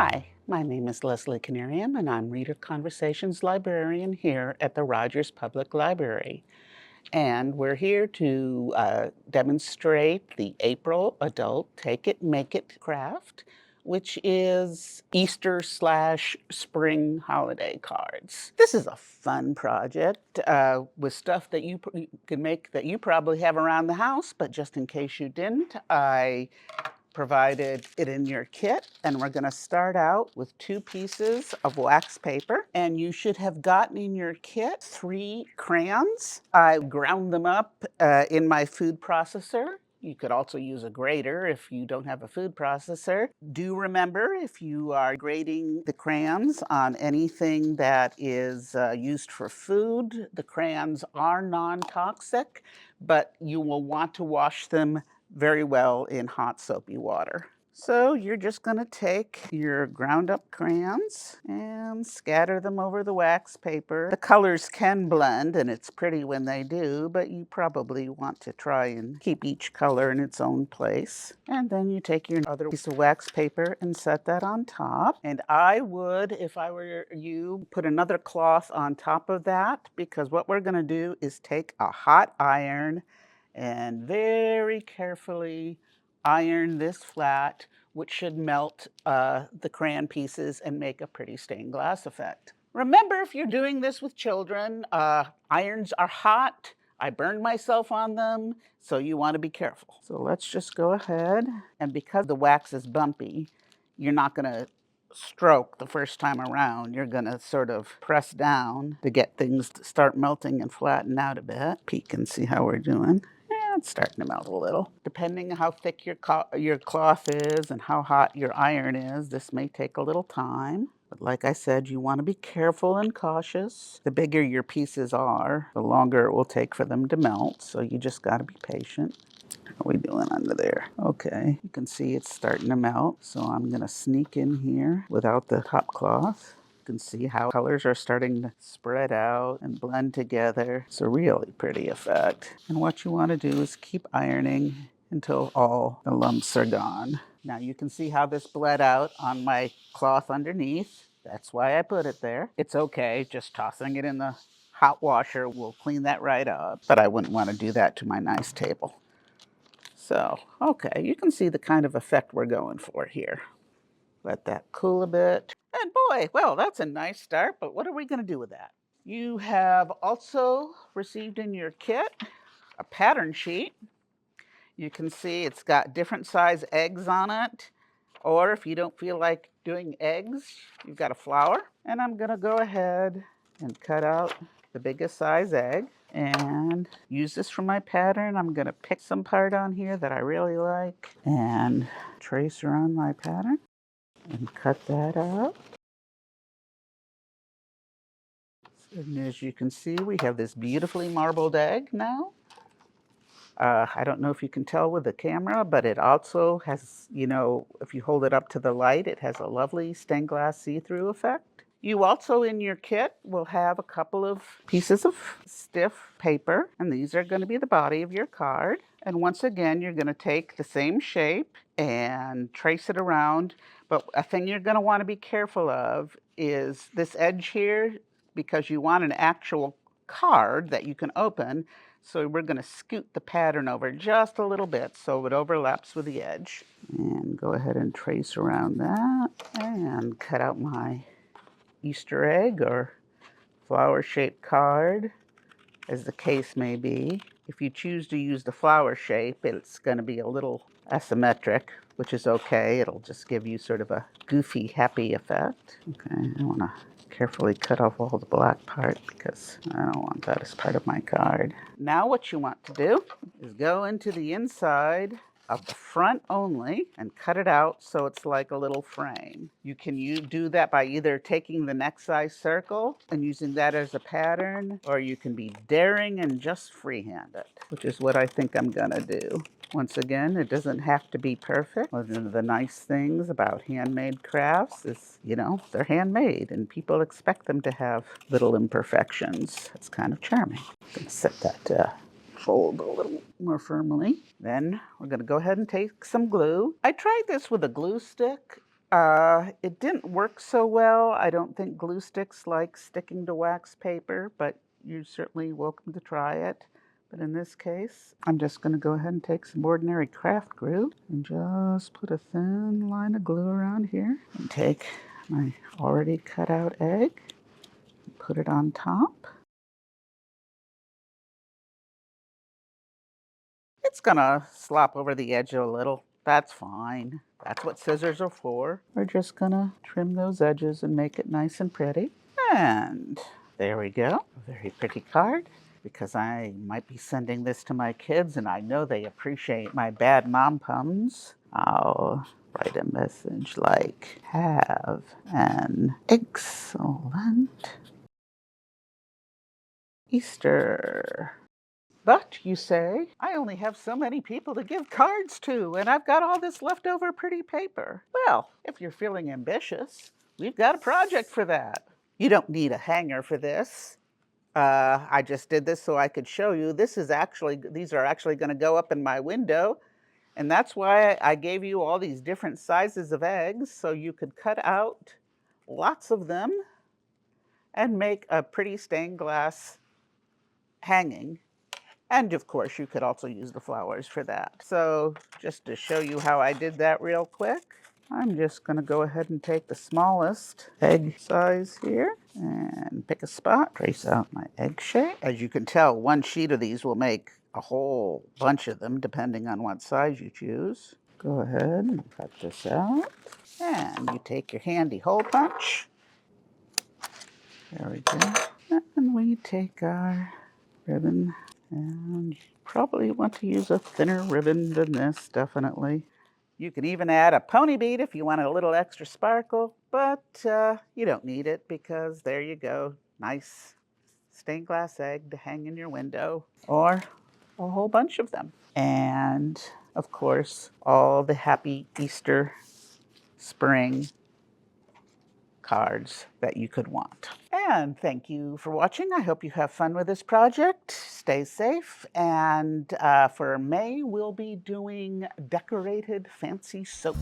Hi, my name is Lesley Canarium, and I'm Reader Conversations librarian here at the Rogers Public Library. And we're here to demonstrate the April Adult Take It, Make It craft, which is Easter/spring holiday cards. This is a fun project with stuff that you can make that you probably have around the house, but just in case you didn't, I provided it in your kit, and we're going to start out with 2 pieces of wax paper, and you should have gotten in your kit 3 crayons. I ground them up in my food processor. You could also use a grater if you don't have a food processor. Do remember, if you are grating the crayons on anything that is used for food, the crayons are non-toxic, but you will want to wash them very well in hot soapy water. So you're just going to take your ground up crayons and scatter them over the wax paper. The colors can blend, and it's pretty when they do, but you probably want to try and keep each color in its own place. And then you take your other piece of wax paper and set that on top. And I would, if I were you, put another cloth on top of that, because what we're going to do is take a hot iron and very carefully iron this flat, which should melt the crayon pieces and make a pretty stained glass effect. Remember, if you're doing this with children, irons are hot. I burned myself on them, so you want to be careful. So let's just go ahead, and because the wax is bumpy, you're not going to stroke the first time around. You're going to sort of press down to get things to start melting and flatten out a bit. Peek and see how we're doing. It's starting to melt a little. Depending on how thick your cloth is and how hot your iron is, this may take a little time. But like I said, you want to be careful and cautious. The bigger your pieces are, the longer it will take for them to melt. So you just got to be patient. How are we doing under there? Okay, you can see it's starting to melt. So I'm going to sneak in here without the top cloth. You can see how colors are starting to spread out and blend together. It's a really pretty effect. And what you want to do is keep ironing until all the lumps are gone. Now you can see how this bled out on my cloth underneath. That's why I put it there. It's okay, just tossing it in the hot washer will clean that right up, but I wouldn't want to do that to my nice table. So, okay, you can see the kind of effect we're going for here. Let that cool a bit. And boy, well, that's a nice start, but what are we going to do with that? You have also received in your kit a pattern sheet. You can see it's got different size eggs on it, or if you don't feel like doing eggs, you've got a flower. And I'm going to go ahead and cut out the biggest size egg and use this for my pattern. I'm going to pick some part on here that I really like and trace around my pattern and cut that out. And as you can see, we have this beautifully marbled egg now. I don't know if you can tell with the camera, but it also has, if you hold it up to the light, it has a lovely stained glass see-through effect. You also in your kit will have a couple of pieces of stiff paper, and these are going to be the body of your card. And once again, you're going to take the same shape and trace it around. But a thing you're going to want to be careful of is this edge here, because you want an actual card that you can open. So we're going to scoot the pattern over just a little bit so it overlaps with the edge. And go ahead and trace around that and cut out my Easter egg or flower-shaped card, as the case may be. If you choose to use the flower shape, it's going to be a little asymmetric, which is okay. It'll just give you sort of a goofy, happy effect. Okay, I want to carefully cut off all the black part because I don't want that as part of my card. Now what you want to do is go into the inside of the front only and cut it out so it's like a little frame. You can do that by either taking the next size circle and using that as a pattern, or you can be daring and just freehand it, which is what I think I'm gonna do. Once again, it doesn't have to be perfect. One of the nice things about handmade crafts is, they're handmade and people expect them to have little imperfections. It's kind of charming. I'm gonna set that fold a little more firmly. Then we're going to go ahead and take some glue. I tried this with a glue stick, It didn't work so well. I don't think glue sticks like sticking to wax paper, but you're certainly welcome to try it. But in this case, I'm just going to go ahead and take some ordinary craft glue and just put a thin line of glue around here. And take my already cut out egg and put it on top. It's gonna slop over the edge a little. That's fine. That's what scissors are for. We're just gonna trim those edges and make it nice and pretty. And there we go. A very pretty card. Because I might be sending this to my kids and I know they appreciate my bad mom puns, I'll write a message like, have an excellent Easter. But, you say, I only have so many people to give cards to, and I've got all this leftover pretty paper. Well, if you're feeling ambitious, we've got a project for that. You don't need a hanger for this. I just did this so I could show you. These are actually going to go up in my window, and that's why I gave you all these different sizes of eggs, so you could cut out lots of them and make a pretty stained glass hanging. And of course, you could also use the flowers for that. So just to show you how I did that real quick, I'm just going to go ahead and take the smallest egg size here and pick a spot, trace out my egg shape. As you can tell, one sheet of these will make a whole bunch of them, depending on what size you choose. Go ahead and cut this out. And you take your handy hole punch. There we go. And we take our ribbon. And you probably want to use a thinner ribbon than this, definitely. You can even add a pony bead if you want a little extra sparkle, but you don't need it because there you go. Nice stained glass egg to hang in your window, or a whole bunch of them. And of course, all the happy Easter, spring cards that you could want. And thank you for watching. I hope you have fun with this project. Stay safe. And for May, we'll be doing decorated fancy soap.